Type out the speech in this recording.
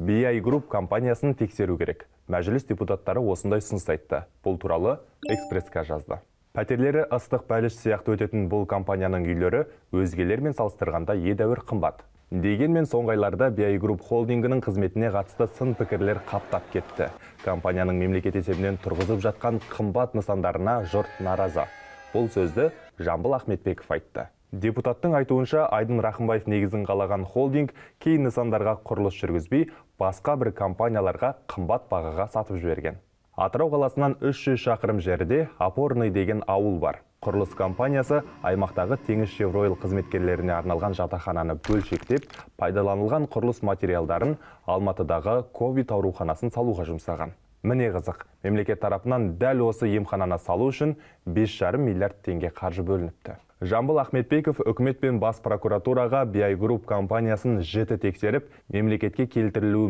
BI Group компаниясын тексеру керек. Мәжіліс депутаттары осындай ұсыныс айтты. Бұл туралы Экспресска жазды. Пәтерлері ыстық пәліш сияқты өтетін бұл компанияның үйлері өзгелермен салыстырғанда едәуір қымбат. Дегенмен соңғы айларда BI Group холдингінің қызметіне қатысты сын пікірлер қаптап кетті. Компанияның мемлекет есебінен тұрғызып жатқан қымбат нысандарына жұрт наразы. Бұл сөзді Жамбыл Ахметбеков айтты. Депутаттың айтуынша Айдын Рахымбаев негізін қалаған холдинг кей нысандарға құрылыс жүргізбей, басқа бір компанияларға қымбат бағаға сатып жіберген. Атырау қаласынан 300 шақырым жерде Опорный деген ауыл бар. Құрылыс компаниясы аймақтағы Теңізшевройл қызметкерлеріне арналған жатақхананы бөлшектеп, пайдаланылған құрылыс материалдарын Алматыдағы ковид ауруханасын салуға жұмсаған. Міне қызық, мемлекет тарапынан дәл осы емхананы салу үшін 5,5 миллиард теңге қаржы бөлініпті. Жамбыл Ахметбеков үкімет пен бас прокуратураға BI Group компаниясын жіті тексеріп, мемлекетке келтірілуі